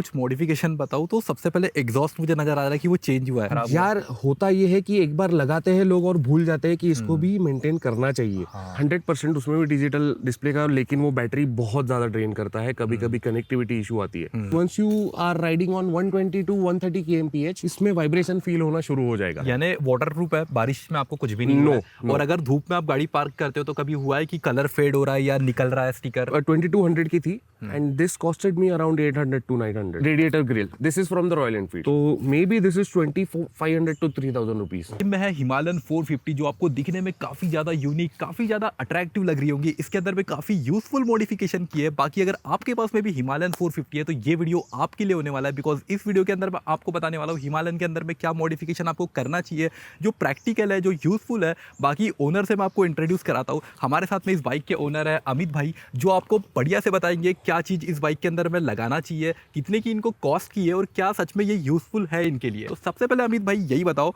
कुछ मॉडिफिकेशन बताऊँ तो सबसे पहले एग्जॉस्ट मुझे नजर आ रहा है कि वो चेंज हुआ है, खराब हुआ है। यार होता ये है कि एक बार लगाते हैं लोग और भूल जाते हैं कि इसको भी मेंटेन करना चाहिए। 100% उसमें भी डिजिटल डिस्प्ले का, लेकिन वो बैटरी बहुत ज्यादा ड्रेन करता है, कभी कभी कनेक्टिविटी इशू आती है। Once you are riding on 120 to 130 kmph, इसमें वाइब्रेशन फील होना शुरू हो जाएगा। यानी वाटर प्रूफ है, बारिश में आपको कुछ भी नहीं हुआ है। और अगर धूप में आप गाड़ी पार्क करते हो तो कभी हुआ है कि कलर फेड हो रहा है या निकल रहा है स्टिकर? 2200 की थी and this costed me around 800 to 900। Radiator grill, this is from the Royal Enfield, तो maybe this is 2500 to 3000 rupees. में है हिमालयन 450 जो आपको दिखने में काफी ज्यादा यूनिक, काफी ज्यादा अट्रैक्टिव लग रही होंगी। इसके अंदर में काफी यूजफुल मॉडिफिकेशन की है। बाकी अगर आपके पास में भी हिमालयन 450 है तो ये वीडियो आपके लिए होने वाला है, बिकॉज इस वीडियो के अंदर मैं आपको बताने वाला हूँ हिमालयन के अंदर में क्या मॉडिफिकेशन आपको करना चाहिए, जो प्रैक्टिकल है, जो यूजफुल है। बाकी ओनर से मैं आपको इंट्रोड्यूस कराता हूँ। हमारे साथ में इस बाइक के ओनर है अमित भाई, जो आपको बढ़िया से बताएंगे क्या चीज इस बाइक के अंदर में लगाना चाहिए, कितने की इनको कॉस्ट की है और क्या सच में ये यूजफुल है इनके लिए। तो सबसे पहले अमित भाई यही बताओ,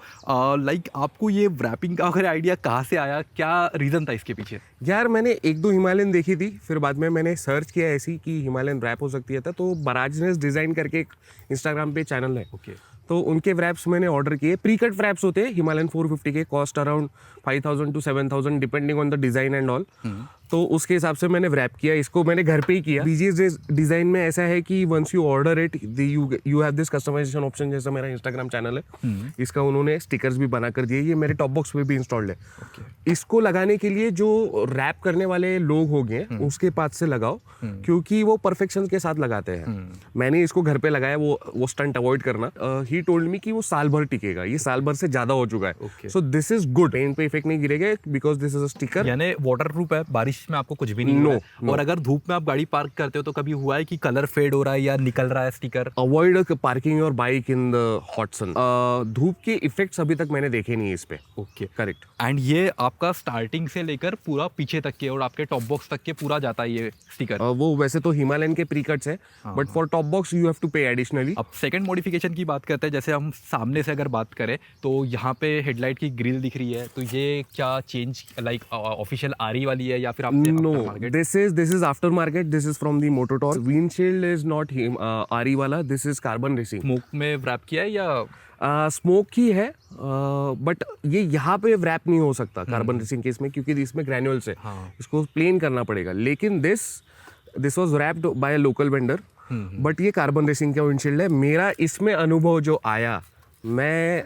लाइक आपको ये रैपिंग का अगर आइडिया कहाँ से आया, क्या रीजन था इसके पीछे? यार मैंने एक दो हिमालयन देखी थी, फिर बाद में मैंने सर्च किया ऐसी कि हिमालयन रैप हो सकती है तो बराजनेस डिजाइन करके एक इंस्टाग्राम पे चैनल है, तो उनके रैप्स मैंने ऑर्डर किए। प्री कट रैप्स होते हैं हिमालयन 450 के, cost around 5000 to 7000 depending on the design and all. तो उसके हिसाब से मैंने रैप किया, इसको मैंने घर पे ही किया। बीजीएस डिजाइन में ऐसा है कि once you order it you have this customization option, जैसा मेरा इंस्टाग्राम चैनल है, इसका उन्होंने स्टिकर्स भी बना कर दिए। ये मेरे टॉप बॉक्स पे भी इंस्टॉल्ड है। इसको लगाने के लिए जो रैप करने वाले लोग हो गए उसके पास से लगाओ, क्योंकि वो परफेक्शन के साथ लगाते हैं। मैंने इसको घर पे लगाया, वो स्टंट अवॉइड करना। ही टोल्ड मी कि वो साल भर टिकेगा, ये साल भर से ज्यादा हो चुका है। So this is good, paint पे इफेक्ट नहीं गिरेगा because this is a sticker. यानी वाटर प्रूफ है, बारिश में आपको कुछ भी नहीं हुआ है। और अगर धूप में आप गाड़ी पार्क करते हो तो कभी हुआ है कि कलर फेड हो रहा है या निकल रहा है sticker? Avoid parking your bike in the hot sun. धूप के इफेक्ट्स अभी तक मैंने देखे नहीं इस पे। Okay, correct. एंड ये आपका स्टार्टिंग से लेकर पूरा पीछे तक के और आपके टॉप बॉक्स तक के पूरा जाता है ये स्टिकर? वो वैसे तो हिमालयन के प्री कट्स है, but for top box you have to pay additionally. अब सेकंड मॉडिफिकेशन की बात करते हैं। जैसे हम सामने से अगर बात करें तो यहाँ पे हेडलाइट की ग्रिल दिख रही है, तो ये क्या चेंज लाइक ऑफिशियल आरई वाली है या फिर आपने no, aftermarket? This is aftermarket, this is from the Mototorq. Windshield is not RE वाला, this is carbon racing. Smoke में रैप किया है या स्मोक ही है, बट ये यहाँ पे रैप नहीं हो सकता कार्बन रेसिंग केस में, क्योंकि इसमें ग्रैन्युल्स है। इसको प्लेन करना पड़ेगा। लेकिन this was wrapped by a local vendor, but ये कार्बन रेसिंग का विंडशील्ड है। मेरा इसमें अनुभव जो आया, मैं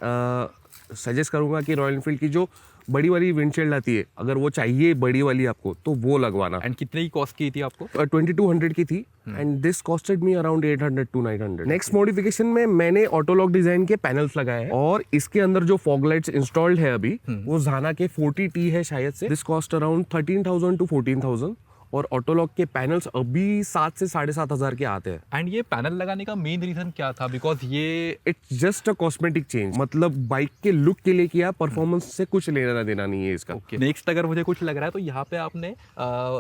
सजेस्ट करूंगा कि रॉयल एनफील्ड की जो बड़ी वाली विंडशील्ड आती है, अगर वो चाहिए बड़ी वाली आपको, तो वो लगवाना। एंड कितने की कॉस्ट की थी आपको? 2200 की थी and this costed me around 800 to 900। Next modification में मैंने ऑटोलॉक डिजाइन के पैनल्स लगाए हैं, और इसके अंदर जो फॉग लाइट्स इंस्टॉल्ड है अभी, वो जाना के 40T है शायद से। दिस कॉस्ट अराउंड 13,000 to 14,000, और ऑटोलॉक के पैनल्स अभी 7 से 7,500 के आते हैं। एंड ये पैनल लगाने का मेन रीजन क्या था? बिकॉज ये it's just a cosmetic change, मतलब बाइक के लुक के लिए किया, परफॉर्मेंस से कुछ लेना देना नहीं है इसका। नेक्स्ट अगर मुझे कुछ लग रहा है तो यहाँ पे आपने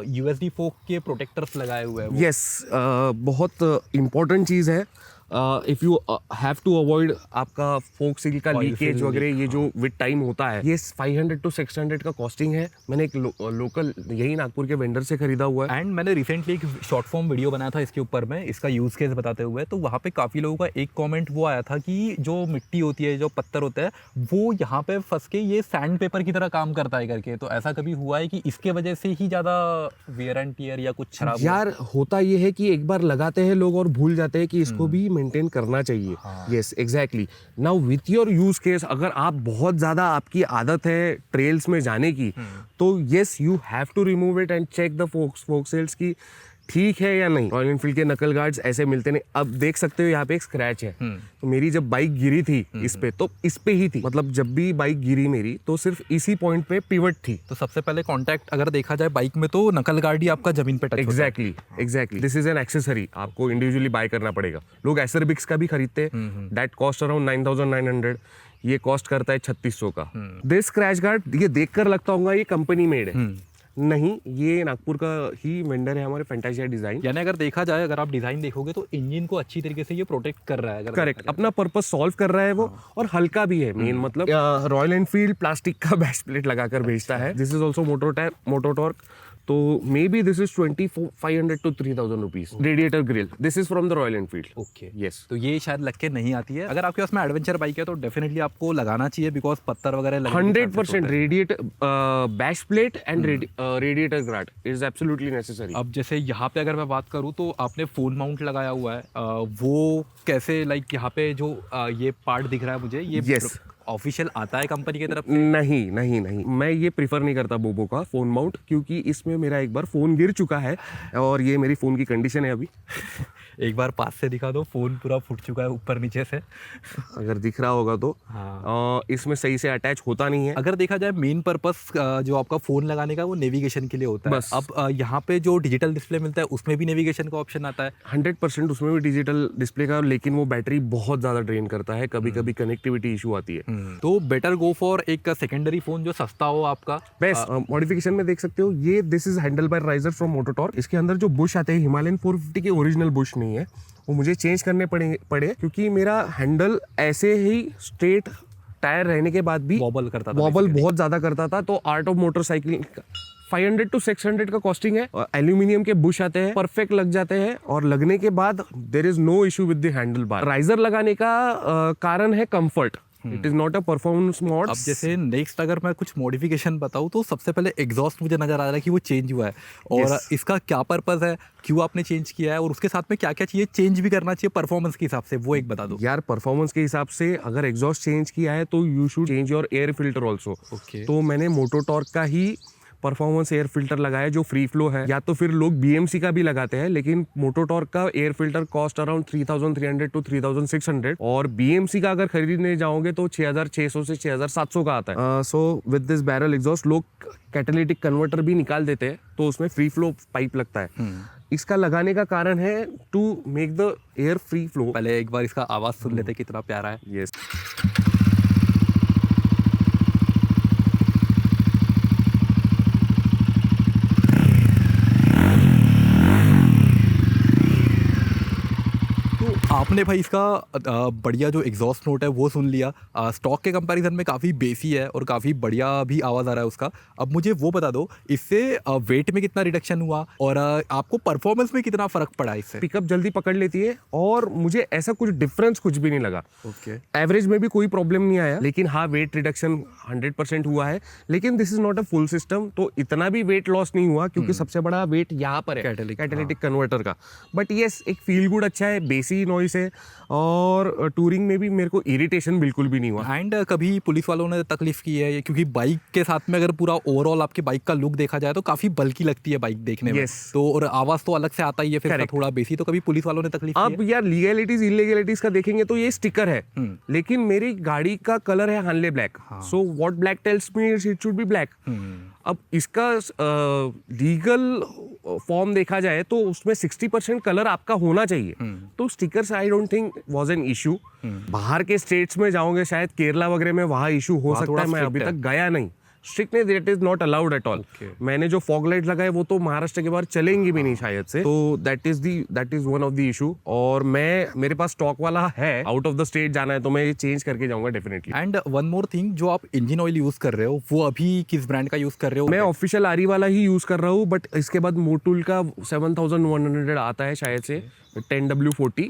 यूएसडी फोक के प्रोटेक्टर्स लगाए हुए हैं। यस, बहुत इंपॉर्टेंट चीज़ है। If you have to avoid आपका फोक सील का लीकेज वगैरह, ये जो विद टाइम होता है। ये 500 to 600 का कॉस्टिंग है। मैंने एक लोकल यही नागपुर के वेंडर से खरीदा हुआ है। एंड मैंने रिसेंटली एक शॉर्ट फॉर्म वीडियो बनाया था इसके ऊपर में, इसका यूज केस बताते हुए। तो वहाँ पे काफ़ी लोगों का एक कमेंट वो आया था कि जो मिट्टी होती है, जो पत्थर होता है, वो यहाँ पे फंस के ये सैंड पेपर की तरह काम करता है करके। तो ऐसा कभी हुआ है कि इसके वजह से ही ज़्यादा वेयर एंड टियर या कुछ खराब? यार होता ये है कि एक बार लगाते हैं लोग और भूल जाते हैं कि इसको भी मेंटेन करना चाहिए। Yes, exactly. Now with your use case, अगर आप बहुत ज्यादा आपकी आदत है ट्रेल्स में जाने की, तो yes you have to remove it and check the fork seals की ठीक है या नहीं। रॉयल एनफील्ड के नकल गार्ड्स ऐसे मिलते नहीं। अब देख सकते हो यहाँ पे एक स्क्रैच है। तो मेरी जब बाइक गिरी थी इस पे, तो इस पे ही थी, मतलब जब भी बाइक गिरी मेरी, तो सिर्फ इसी पॉइंट पे पिवट थी। तो सबसे पहले कांटेक्ट अगर देखा जाए बाइक में, तो नकल गार्ड ही आपका जमीन पे टच होता है। Exactly. This is an accessory, आपको इंडिविजुअली बाय करना पड़ेगा। लोग एसरबिक्स का भी खरीदते हैं, दैट कॉस्ट अराउंड 9,900। ये कॉस्ट करता है 3600 का। दिस स्क्रैच गार्ड, ये देखकर लगता होगा ये कंपनी मेड है, नहीं, ये नागपुर का ही वेंडर है हमारे, फैंटासिया डिजाइन। यानी अगर देखा जाए, अगर आप डिजाइन देखोगे तो इंजन को अच्छी तरीके से ये प्रोटेक्ट कर रहा है। करेक्ट, अपना पर्पस सॉल्व कर रहा है वो। और हल्का भी है मेन, मतलब रॉयल एनफील्ड प्लास्टिक का बैक प्लेट लगाकर भेजता है। दिस इज ऑल्सो मोटोटॉर्क तो maybe this is 2500 to 3000 rupees radiator grill. This is from the Royal Enfield. Okay yes. तो ये शायद लग के नहीं आती है. अगर आपके पास में एडवेंचर बाइक है तो डेफिनेटली आपको लगाना चाहिए बिकॉज पत्थर वगैरह लगने के chances 100% होते हैं. Radiator bash plate and radiator guard is absolutely necessary. अब जैसे यहाँ पे अगर मैं बात करूँ तो आपने फोन माउंट लगाया हुआ है. वो कैसे लाइक यहाँ पे जो ये पार्ट दिख रहा है मुझे ये Yes. ऑफिशियल आता है कंपनी की तरफ से? नहीं नहीं नहीं, मैं ये प्रिफर नहीं करता बोबो का फोन माउंट, क्योंकि इसमें मेरा एक बार फोन गिर चुका है और ये मेरी फोन की कंडीशन है अभी. एक बार पास से दिखा दो. फोन पूरा फूट चुका है ऊपर नीचे से. अगर दिख रहा होगा तो. हाँ. इसमें सही से अटैच होता नहीं है. अगर देखा जाए मेन पर्पस जो आपका फोन लगाने का वो नेविगेशन के लिए होता है. बस. अब यहाँ पे जो डिजिटल डिस्प्ले मिलता है उसमें भी नेविगेशन का ऑप्शन आता है. 100% उसमें भी डिजिटल डिस्प्ले का, लेकिन वो बैटरी बहुत ज़्यादा ड्रेन करता है. कभी कभी कनेक्टिविटी इशू आती है. तो बेटर गो फॉर एक सेकेंडरी फोन जो सस्ता हो आपका. बेस्ट मॉडिफिकेशन में देख सकते हो ये this is handlebar riser from Mototorq. इसके अंदर जो बुश आते हैं हिमालयन 450 के ओरिजिनल बुश नहीं है, वो मुझे चेंज करने पड़े क्योंकि मेरा हैंडल ऐसे ही स्ट्रेट टायर रहने के बाद भी वॉबल करता था. वॉबल बहुत ज्यादा करता था. तो आर्ट ऑफ मोटरसाइकिल 500 to 600 का कॉस्टिंग है. एल्यूमिनियम के बुश आते हैं, परफेक्ट लग जाते हैं और लगने के बाद there is no issue with the handlebar. Riser लगाने का कारण है comfort. It is not a performance mode. अब जैसे नेक्स्ट अगर मैं कुछ मॉडिफिकेशन बताऊं तो सबसे पहले एग्जॉस्ट मुझे नजर आ रहा है कि वो चेंज हुआ है और Yes. इसका क्या पर्पस है, क्यों आपने चेंज किया है और उसके साथ में क्या क्या चीजें चेंज भी करना चाहिए परफॉर्मेंस के हिसाब से, वो एक बता दो. यार परफॉर्मेंस के हिसाब से अगर एग्जॉस्ट चेंज किया है तो you should change your air filter also. Okay. तो मैंने मोटोटॉर्क का ही परफॉर्मेंस एयर फिल्टर लगाया जो फ्री फ्लो है. या तो फिर लोग BMC का भी लगाते हैं, लेकिन मोटोटॉर्क का air filter cost around 3300 to 3600 और BMC का अगर खरीदने जाओगे तो 6600 से 6700 का आता है. So with this barrel exhaust लोग कैटालिटिक कन्वर्टर भी निकाल देते हैं तो उसमें फ्री फ्लो पाइप लगता है. इसका लगाने का कारण है to make the air free flow. पहले एक बार इसका आवाज सुन लेते कितना प्यारा है. यस. आपने भाई इसका बढ़िया जो एग्जॉस्ट नोट है वो सुन लिया. स्टॉक के कंपैरिजन में काफ़ी बेसी है और काफ़ी बढ़िया भी आवाज़ आ रहा है उसका. अब मुझे वो बता दो इससे वेट में कितना रिडक्शन हुआ और आपको परफॉर्मेंस में कितना फ़र्क पड़ा इससे. पिकअप जल्दी पकड़ लेती है और मुझे ऐसा कुछ डिफरेंस कुछ भी नहीं लगा. ओके. एवरेज में भी कोई प्रॉब्लम नहीं आया, लेकिन हाँ वेट रिडक्शन 100% हुआ है. लेकिन this is not a full system, तो इतना भी वेट लॉस नहीं हुआ क्योंकि सबसे बड़ा वेट यहाँ पर है कैटालिटिक कन्वर्टर का. बट येस एक फील गुड अच्छा है, बेसी नॉइस है और टूरिंग में भी मेरे को इरिटेशन बिल्कुल भी नहीं हुआ. एंड कभी पुलिस वालों ने तकलीफ की है क्योंकि बाइक के साथ में अगर पूरा ओवरऑल आपकी बाइक का लुक देखा जाए तो काफी बल्की लगती है बाइक देखने में. तो और आवाज तो अलग से आता ही है फिर थोड़ा बेसी. तो कभी पुलिस वालों ने तकलीफ अब यार लीगैलिटीज इलीगैलिटीज का देखेंगे तो ये स्टिकर है, लेकिन मेरी गाड़ी का कलर है Hanle black. So what black tells me it should be black. अब इसका लीगल फॉर्म देखा जाए तो उसमें 60% कलर आपका होना चाहिए. तो stickers I don't think was an issue. बाहर के स्टेट्स में जाओगे शायद केरला वगैरह में, वहाँ इशू हो सकता है. मैं अभी तक गया नहीं. स्ट्रिक्ट नहीं, that is not allowed at all. मैंने जो फॉग लाइट लगाए वो तो महाराष्ट्र के बाहर चलेंगी भी नहीं शायद से. तो that is one of the issue. और मेरे पास स्टॉक वाला है, आउट ऑफ द स्टेट जाना है तो मैं ये चेंज करके जाऊंगा definitely. And one more thing, जो आप इंजन ऑयल यूज कर रहे हो वो अभी किस ब्रांड का यूज कर रहे हो? मैं ऑफिशियल आरी वाला ही यूज कर रहा हूँ, बट इसके बाद मोटूल का 7100 आता है शायद से 10W40,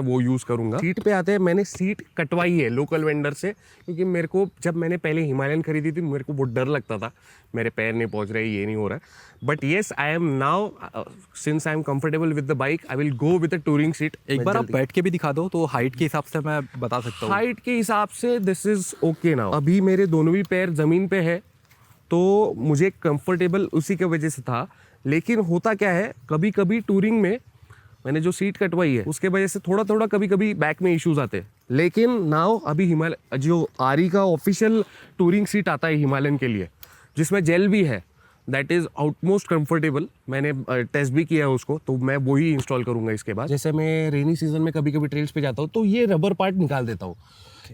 वो यूज करूंगा. सीट पे आते हैं, मैंने सीट कटवाई है लोकल वेंडर से क्योंकि मेरे को जब मैंने पहले हिमालयन खरीदी थी मेरे को बहुत डर लगता था मेरे पैर नहीं पहुंच रहे, ये नहीं हो रहा है. But yes I am now, since I am comfortable with the bike, I will go with a touring seat. एक बार आप बैठ के भी दिखा दो तो हाइट के हिसाब से मैं बता सकता हूँ. हाइट के हिसाब से दिस इज ओके नाउ. अभी मेरे दोनों भी पैर जमीन पे है तो मुझे कंफर्टेबल उसी के वजह से था. लेकिन होता क्या है, कभी कभी टूरिंग में मैंने जो सीट कटवाई है उसके वजह से थोड़ा थोड़ा कभी कभी बैक में इश्यूज आते हैं. लेकिन नाउ अभी हिमालय जो आरी का ऑफिशियल टूरिंग सीट आता है हिमालयन के लिए जिसमें जेल भी है, दैट इज आउटमोस्ट कंफर्टेबल. मैंने टेस्ट भी किया है उसको, तो मैं वही इंस्टॉल करूंगा इसके बाद. जैसे मैं रेनी सीजन में कभी कभी ट्रेल्स पे जाता हूँ तो ये रबर पार्ट निकाल देता हूँ.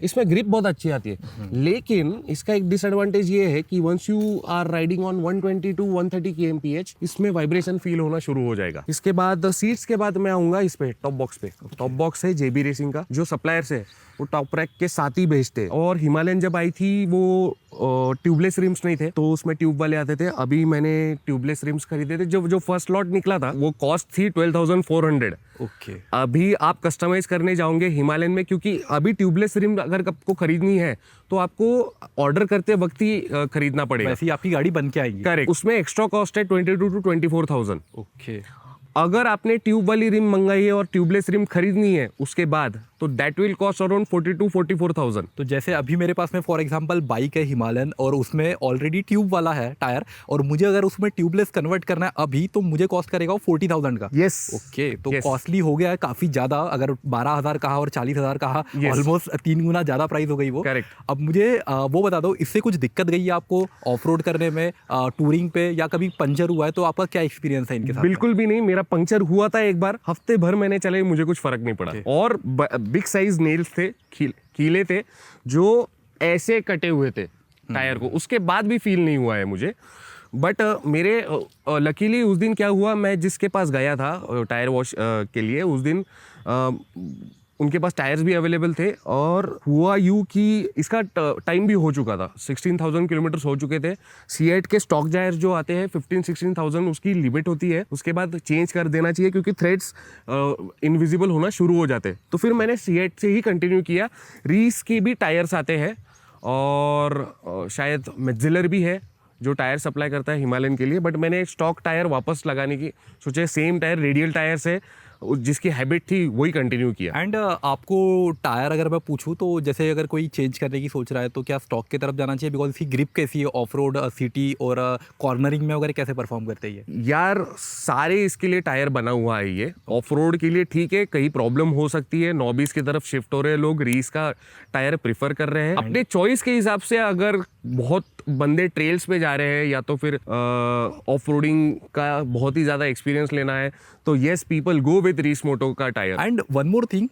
इसमें ग्रिप बहुत अच्छी आती है. लेकिन इसका एक डिसएडवांटेज ये है कि once you are riding on 120 to 130 kmph इसमें वाइब्रेशन फील होना शुरू हो जाएगा. इसके बाद सीट्स के बाद मैं आऊंगा इस पे टॉप बॉक्स पे. टॉप बॉक्स है JB रेसिंग का, जो सप्लायर से वो टॉप रैक के साथ ही भेजते. और हिमालयन जब आई थी वो ट्यूबलेस रिम्स नहीं थे, तो उसमें ट्यूब वाले आते थे। अभी मैंने ट्यूबलेस रिम्स खरीदे थे। जो फर्स्ट लॉट निकला था वो कॉस्ट थी 12,400। ओके। अभी आप कस्टमाइज करने जाओगे हिमालयन में, क्योंकि अभी ट्यूबलेस रिम अगर आपको खरीदनी है तो आपको ऑर्डर करते वक्त ही खरीदना पड़ेगा। वैसे ही आपकी गाड़ी बन के आएगी। करेक्ट। उसमें एक्स्ट्रा कॉस्ट है 22 to 24,000। ओके। अगर आपने ट्यूब वाली रिम मंगाई है और ट्यूबलेस रिम खरीदनी है उसके बाद, तो दैट विल कॉस्ट अराउंड 42-44,000। तो जैसे अभी मेरे पास में फॉर एग्जांपल बाइक है हिमालयन और उसमें ऑलरेडी ट्यूब वाला है टायर, और मुझे अगर उसमें ट्यूबलेस कन्वर्ट करना है अभी, तो मुझे कॉस्ट करेगा वो 40,000 का। यस। ओके। तो Yes. कॉस्टली हो गया है काफी ज्यादा। अगर 12,000 कहा और 40,000 कहा, Yes. ऑलमोस्ट 3 गुना ज्यादा प्राइस हो गई वो। Correct. अब मुझे वो बता दो, इससे कुछ दिक्कत गई है आपको ऑफ रोड करने में, टूरिंग पे, या कभी पंचर हुआ है तो आपका क्या एक्सपीरियंस है इनके साथ? बिल्कुल भी नहीं। मेरा पंक्चर हुआ था एक बार, हफ्ते भर मैंने चले, मुझे कुछ फर्क नहीं पड़ा। और बिग साइज नेल्स थे, कीले थे जो ऐसे कटे हुए थे टायर को, उसके बाद भी फील नहीं हुआ है मुझे। बट मेरे लकीली उस दिन क्या हुआ, मैं जिसके पास गया था टायर वॉश के लिए, उस दिन उनके पास टायर्स भी अवेलेबल थे। और हुआ यूँ कि इसका टाइम भी हो चुका था, 16,000 किलोमीटर हो चुके थे। सीएट के स्टॉक टायर्स जो आते हैं 15-16,000 उसकी लिमिट होती है, उसके बाद चेंज कर देना चाहिए क्योंकि थ्रेड्स इनविजिबल होना शुरू हो जाते हैं। तो फिर मैंने सीएट से ही कंटिन्यू किया। रीस के भी टायर्स आते हैं और शायद मेजिलर भी है जो टायर सप्लाई करता है हिमालयन के लिए। बट मैंने स्टॉक टायर वापस लगाने की सोचे, सेम टायर रेडियल टायर्स है, जिसकी हैबिट थी वही कंटिन्यू किया। एंड आपको टायर अगर मैं पूछूं तो जैसे अगर कोई चेंज करने की सोच रहा है तो क्या स्टॉक की तरफ जाना चाहिए? बिकॉज इसकी ग्रिप कैसी है ऑफ रोड, सिटी और कॉर्नरिंग में वगैरह कैसे परफॉर्म करते हैं ये? यार सारे इसके लिए टायर बना हुआ है ये। ऑफ रोड के लिए ठीक है, कहीं प्रॉब्लम हो सकती है, नॉबीज की तरफ शिफ्ट हो रहे हैं लोग, रीस का टायर प्रिफर कर रहे हैं अपने चॉइस के हिसाब से। अगर बहुत बंदे ट्रेल्स पे जा रहे हैं या तो फिर ऑफ रोडिंग का बहुत ही ज़्यादा एक्सपीरियंस लेना है, तो येस, पीपल गो विद रीस मोटो का tyre. And one more thing,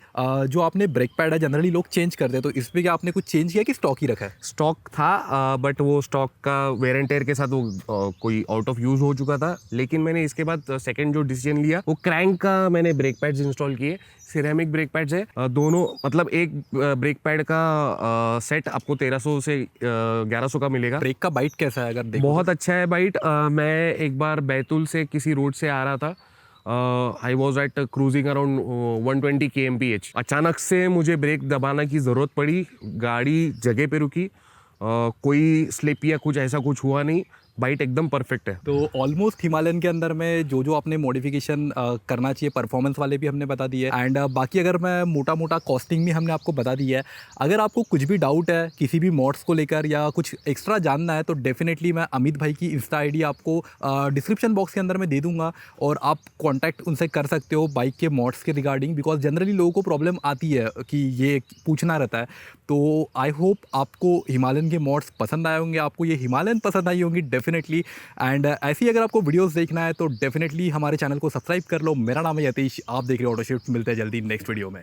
जो आपने ब्रेक पैड है जनरली लोग चेंज करते हैं, तो इस पे क्या आपने कुछ चेंज किया कि स्टॉक ही रखा है? स्टॉक था बट वो स्टॉक का वेयर एंड टेयर के साथ वो कोई आउट ऑफ यूज हो चुका था। लेकिन मैंने इसके बाद सेकंड जो डिसीजन लिया, वो क्रैंक का मैंने ब्रेक पैड्स इंस्टॉल किए। सिरेमिक ब्रेक पैड्स है दोनों, मतलब एक ब्रेक पैड का सेट आपको 1300 से 1100 का मिलेगा। ब्रेक का बाइट कैसा है अगर देखो? बहुत अच्छा है बाइट। मैं एक बार बैतूल से किसी रोड से आ रहा था, I was at cruising around 120 kmph। अचानक से मुझे ब्रेक दबाना की ज़रूरत पड़ी, गाड़ी जगह पे रुकी, कोई स्लिप या कुछ ऐसा कुछ हुआ नहीं, बाइट एकदम परफेक्ट है। तो ऑलमोस्ट हिमालयन के अंदर में जो जो आपने मॉडिफिकेशन करना चाहिए, परफॉर्मेंस वाले भी हमने बता दिए, एंड बाकी अगर मैं मोटा मोटा कॉस्टिंग भी हमने आपको बता दी है। अगर आपको कुछ भी डाउट है किसी भी मॉड्स को लेकर या कुछ एक्स्ट्रा जानना है, तो डेफिनेटली मैं अमित भाई की इंस्टा आईडी आपको डिस्क्रिप्शन बॉक्स के अंदर में दे दूंगा और आप कॉन्टैक्ट उनसे कर सकते हो बाइक के मॉड्स के रिगार्डिंग। बिकॉज जनरली लोगों को प्रॉब्लम आती है कि ये पूछना रहता है। तो आई होप आपको हिमालयन के मॉड्स पसंद आए होंगे, आपको ये हिमालयन पसंद आई होंगी डेफिनेटली। एंड ऐसी अगर आपको वीडियोस देखना है तो डेफिनेटली हमारे चैनल को सब्सक्राइब कर लो। मेरा नाम है यतीश, आप देख रहे हो ऑटो शिफ्ट। मिलते हैं जल्दी नेक्स्ट वीडियो में।